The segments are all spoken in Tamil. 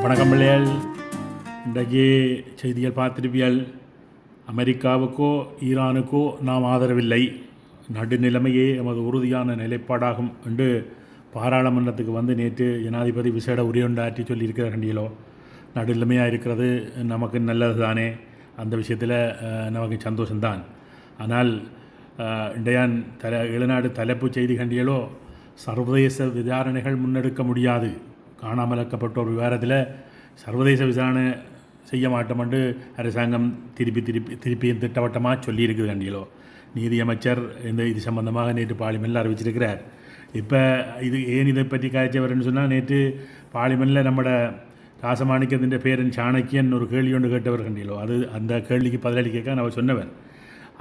வணக்கம் பிள்ளைகள். இன்றைக்கு செய்திகள் பார்த்திருப்பியல். அமெரிக்காவுக்கோ ஈரானுக்கோ நாம் ஆதரவில்லை, நடுநிலைமையே எமது உறுதியான நிலைப்பாடாகும் என்று பாராளுமன்றத்துக்கு வந்து நேற்று ஜனாதிபதி விசேட உரையொன்றாற்றி சொல்லியிருக்கிறார். கண்டியலோ நடுநிலைமையாக இருக்கிறது நமக்கு நல்லது தானே, அந்த விஷயத்தில் நமக்கு சந்தோஷம்தான். ஆனால் இன்றையான் இளநாடு தலைப்பு செய்தி கண்டியலோ சர்வதேச விசாரணைகள் முன்னெடுக்க முடியாது, காணாமலாக்கப்பட்ட ஒரு விவகாரத்தில் சர்வதேச விசாரணை செய்ய மாட்டோம் என்று அரசாங்கம் திருப்பியும் திட்டவட்டமாக சொல்லியிருக்குது. கண்டியலோ நீதியமைச்சர் இது சம்பந்தமாக நேற்று பார்லிமெண்ட்டில் அறிவிச்சிருக்கிறார். இப்போ இதை பற்றி காய்ச்சவர்னு சொன்னால், நேற்று பார்லிமெண்ட்டில் நம்மளோட ராசமாணிக்கத்தின் பேரன் சாணக்கியன் ஒரு கேள்வி ஒன்று கேட்டவர். கண்டியலோ அந்த கேள்விக்கு பதிலளிக்க அவர் சொன்னவர்.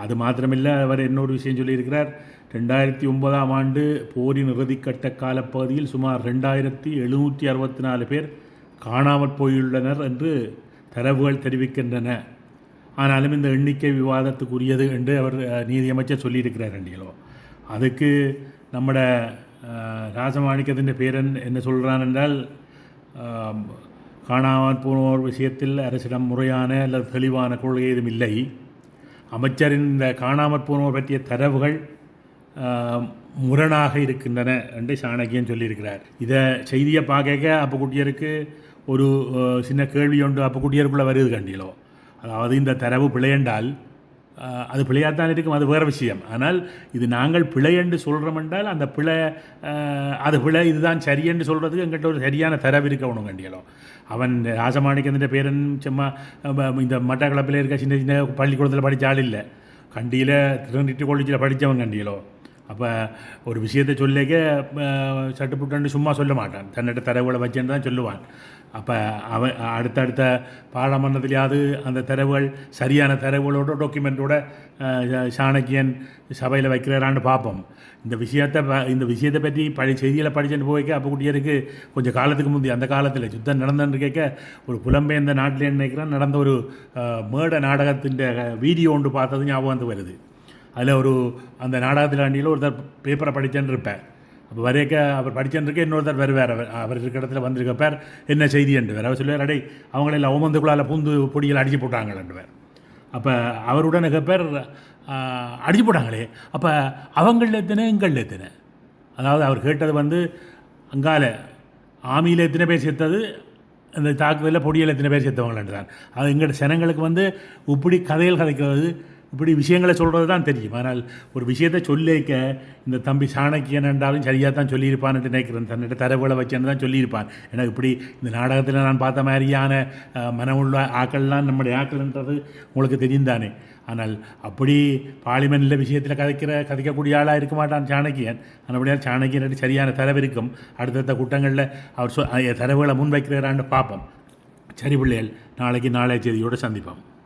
அது மாத்திரமில்லை, அவர் இன்னொரு விஷயம் சொல்லியிருக்கிறார். 2009ஆம் ஆண்டு போரின் இறுதிக்கட்ட காலப்பகுதியில் சுமார் 2764 பேர் காணாமற் போயுள்ளனர் என்று தரவுகள் தெரிவிக்கின்றன. ஆனாலும் இந்த எண்ணிக்கை விவாதத்துக்குரியது என்று அவர் நீதியமைச்சர் சொல்லியிருக்கிறார். கண்டியலோ அதுக்கு நம்மட ராசமாணிக்கத்தின் பேரன் என்ன சொல்கிறான் என்றால், காணாமற் போனோர் விஷயத்தில் அரசிடம் முறையான அல்லது தெளிவான கொள்கை ஏதும் இல்லை. அமைச்சரின் இந்த காணாமற் போனோர் பற்றிய தரவுகள் முரணாக இருக்கின்றன என்று சாணக்கியன் சொல்லியிருக்கிறார். இதை செய்தியை பார்க்க அப்புக்குட்டியருக்கு ஒரு சின்ன கேள்வி ஒன்று அப்புக்குட்டியருக்குள்ளே வருது. கண்டியலோ அதாவது இந்த தரவு பிழையென்றால் அது பிழையாத்தான் இருக்கும், அது வேறு விஷயம். ஆனால் இது நாங்கள் பிழை என்று சொல்கிறோம் என்றால் அந்த பிழை அது பிழை இதுதான் சரி என்று சொல்கிறதுக்கு எங்கிட்ட ஒரு சரியான தரவு இருக்கணும். கண்டியலோ அவன் ராசமாணிக்கத்தின் பேரன் சும்மா இந்த மட்டக்களப்பில் இருக்க சின்ன சின்ன பள்ளிக்கூடத்தில் படித்த ஆள் இல்லை, கண்டியில் திருநெல்வேலி காலேஜில் படித்தவன். கண்டியலோ அப்போ ஒரு விஷயத்தை சொல்லிக்க சட்டுப்புட்டு சும்மா சொல்ல மாட்டான், தன்னிட்ட தரவுகளை வச்சுன்னு தான் சொல்லுவான். அப்போ அவன் அடுத்தடுத்த பாராளுமன்றத்திலேயாவது அந்த தரவுகள் சரியான தரவுகளோட டாக்குமெண்ட்டோட சாணக்கியன் சபையில் வைக்கிறாரான்னு பார்ப்போம். இந்த விஷயத்தை பற்றி செய்தியில் படிச்சுட்டு போய்க்க அப்போ குட்டியருக்கு கொஞ்சம் காலத்துக்கு முந்தைய அந்த காலத்தில் யுத்தம் நடந்துன்னு கேட்க ஒரு புலம்பெயர்ந்த நாட்டில் நினைக்கிறேன் நடந்த ஒரு மேட நாடகத்தின் வீடியோ ஒன்று பார்த்தது ஞாபகம் வந்து வருது. அதில் அந்த நாடகத்தில் ஆண்டியில் ஒருத்தர் பேப்பரை படித்தேன்னு இருப்பேன். அப்போ வரைக்க அவர் படிச்சுருக்க இன்னொருத்தர் வேறு அவர் இருக்கிற இடத்துல வந்திருக்க பேர் என்ன செய்தி என்று வேறு அவர் சொல்லுவார். அடை அவங்களெல்லாம் ஓமந்துக்குள்ளால் பூந்து பொடியில் அடிச்சு போட்டாங்கன்னு வேறு. அப்போ அவருடன் பேர் அடிச்சு போட்டாங்களே, அப்போ அவங்களில் எத்தனை எங்களில் எத்தனை, அதாவது அவர் கேட்டது அங்கால ஆமியில் எத்தனை பேர் சேர்த்தது, அந்த தாக்குதலில் பொடியில் எத்தனை பேர் சேர்த்தவங்களான் தான். அது எங்களோட ஜனங்களுக்கு இப்படி கதைகள் கதைக்கிறது, இப்படி விஷயங்களை சொல்கிறது தான் தெரியும். ஆனால் ஒரு விஷயத்தை சொல்லிக்க இந்த தம்பி சாணக்கியன் என்றாலும் சரியாக தான் சொல்லியிருப்பான்னு நினைக்கிறேன். தன்னிட்ட தரவுகளை வச்சேன்னு தான் சொல்லியிருப்பான். எனக்கு இப்படி இந்த நாடகத்தில் நான் பார்த்த மாதிரியான மனமுள்ள ஆக்கள்லாம் நம்முடைய ஆக்கள்ன்றது உங்களுக்கு தெரியும் தானே. ஆனால் அப்படி பார்லிமெண்ட்டில் விஷயத்தில் கதைக்கக்கூடிய ஆளாக இருக்க மாட்டான் சாணக்கியன். அப்படியால் சாணக்கியன் சரியான தரவு இருக்கும். அடுத்தடுத்த கூட்டங்களில் அவர் தரவுகளை முன்வைக்கிறாரான்னு பார்ப்போம். சரி பிள்ளைகள், நாளைய செய்தியோடு சந்திப்போம்.